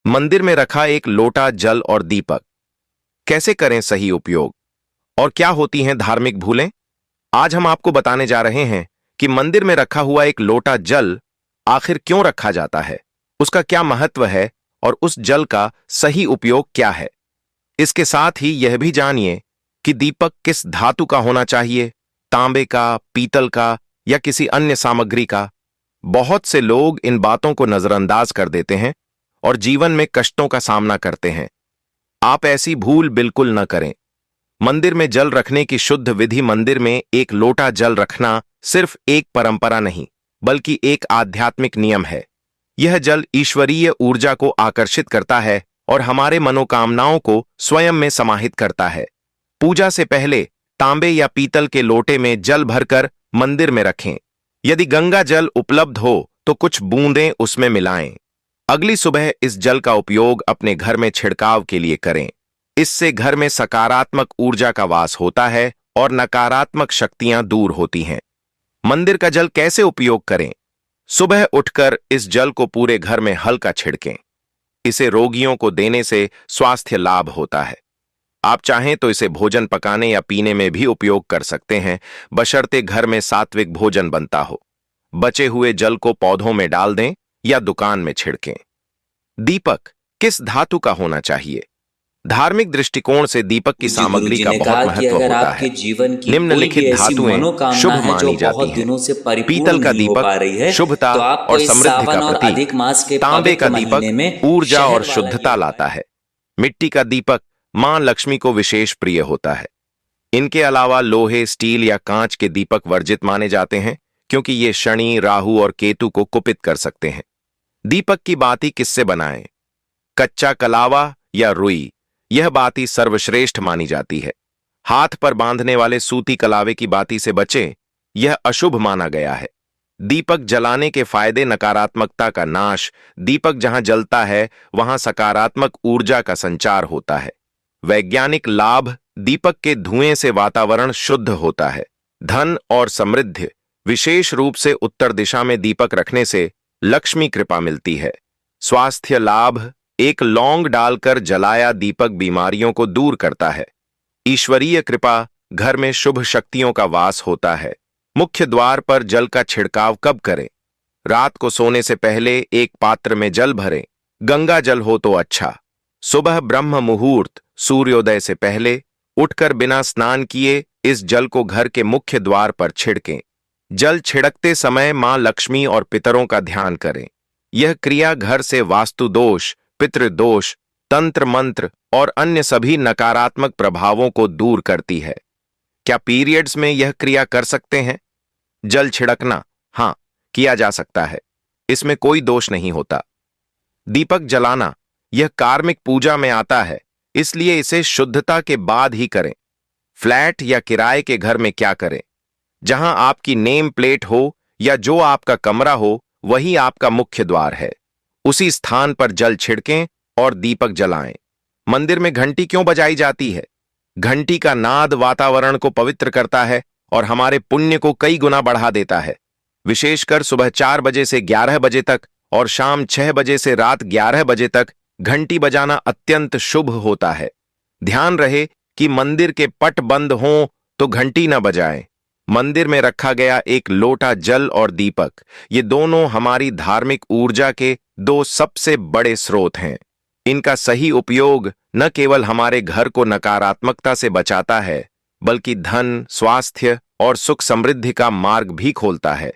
मंदिर में रखा एक लोटा जल और दीपक कैसे करें सही उपयोग, और क्या होती हैं धार्मिक भूलें? आज हम आपको बताने जा रहे हैं कि मंदिर में रखा हुआ एक लोटा जल आखिर क्यों रखा जाता है, उसका क्या महत्व है और उस जल का सही उपयोग क्या है। इसके साथ ही यह भी जानिए कि दीपक किस धातु का होना चाहिए, तांबे का, पीतल का या किसी अन्य सामग्री का। बहुत से लोग इन बातों को नजरअंदाज कर देते हैं और जीवन में कष्टों का सामना करते हैं। आप ऐसी भूल बिल्कुल न करें। मंदिर में जल रखने की शुद्ध विधि मंदिर में एक लोटा जल रखना सिर्फ एक परंपरा नहीं, बल्कि एक आध्यात्मिक नियम है। यह जल ईश्वरीय ऊर्जा को आकर्षित करता है और हमारे मनोकामनाओं को स्वयं में समाहित करता है। पूजा से पहले तांबे या पीतल के लोटे में जल भरकर मंदिर में रखें। यदि गंगा जल उपलब्ध हो तो कुछ बूंदें उसमें मिलाएं। अगली सुबह इस जल का उपयोग अपने घर में छिड़काव के लिए करें। इससे घर में सकारात्मक ऊर्जा का वास होता है और नकारात्मक शक्तियां दूर होती हैं। मंदिर का जल कैसे उपयोग करें? सुबह उठकर इस जल को पूरे घर में हल्का छिड़कें। इसे रोगियों को देने से स्वास्थ्य लाभ होता है। आप चाहें तो इसे भोजन पकाने या पीने में भी उपयोग कर सकते हैं, बशर्ते घर में सात्विक भोजन बनता हो। बचे हुए जल को पौधों में डाल दें या दुकान में छिड़कें। दीपक किस धातु का होना चाहिए? धार्मिक दृष्टिकोण से दीपक की सामग्री का बहुत महत्व होता है। निम्नलिखित धातुएं शुभ मानी जाती हैं। पीतल का दीपक शुभता और समृद्धि का प्रतीक। तांबे का दीपक ऊर्जा और शुद्धता लाता है। मिट्टी का दीपक मां लक्ष्मी को विशेष प्रिय होता है। इनके अलावा लोहे, स्टील या कांच के दीपक वर्जित माने जाते हैं, क्योंकि ये शनि, राहु और केतु को कुपित कर सकते हैं। दीपक की बाती किससे बनाएं? कच्चा कलावा या रुई, यह बाती सर्वश्रेष्ठ मानी जाती है। हाथ पर बांधने वाले सूती कलावे की बाती से बचें, यह अशुभ माना गया है। दीपक जलाने के फायदे: नकारात्मकता का नाश। दीपक जहां जलता है वहां सकारात्मक ऊर्जा का संचार होता है। वैज्ञानिक लाभ: दीपक के धुएं से वातावरण शुद्ध होता है। धन और समृद्धि: विशेष रूप से उत्तर दिशा में दीपक रखने से लक्ष्मी कृपा मिलती है। स्वास्थ्य लाभ: एक लौंग डालकर जलाया दीपक बीमारियों को दूर करता है। ईश्वरीय कृपा: घर में शुभ शक्तियों का वास होता है। मुख्य द्वार पर जल का छिड़काव कब करें? रात को सोने से पहले एक पात्र में जल भरें। गंगा जल हो तो अच्छा। सुबह ब्रह्म मुहूर्त, सूर्योदय से पहले उठकर बिना स्नान किए इस जल को घर के मुख्य द्वार पर छिड़कें। जल छिड़कते समय मां लक्ष्मी और पितरों का ध्यान करें। यह क्रिया घर से वास्तु दोष, पितृदोष, तंत्र मंत्र और अन्य सभी नकारात्मक प्रभावों को दूर करती है। क्या पीरियड्स में यह क्रिया कर सकते हैं? जल छिड़कना, हां, किया जा सकता है। इसमें कोई दोष नहीं होता। दीपक जलाना, यह कार्मिक पूजा में आता है, इसलिए इसे शुद्धता के बाद ही करें। फ्लैट या किराए के घर में क्या करें? जहां आपकी नेम प्लेट हो या जो आपका कमरा हो वही आपका मुख्य द्वार है। उसी स्थान पर जल छिड़कें और दीपक जलाएं। मंदिर में घंटी क्यों बजाई जाती है? घंटी का नाद वातावरण को पवित्र करता है और हमारे पुण्य को कई गुना बढ़ा देता है। विशेषकर सुबह 4 बजे से 11 बजे तक और शाम 6 बजे से रात 11 बजे तक घंटी बजाना अत्यंत शुभ होता है। ध्यान रहे कि मंदिर के पट बंद हों तो घंटी न बजाएं। मंदिर में रखा गया एक लोटा जल और दीपक, ये दोनों हमारी धार्मिक ऊर्जा के 2 सबसे बड़े स्रोत हैं। इनका सही उपयोग न केवल हमारे घर को नकारात्मकता से बचाता है, बल्कि धन, स्वास्थ्य और सुख समृद्धि का मार्ग भी खोलता है।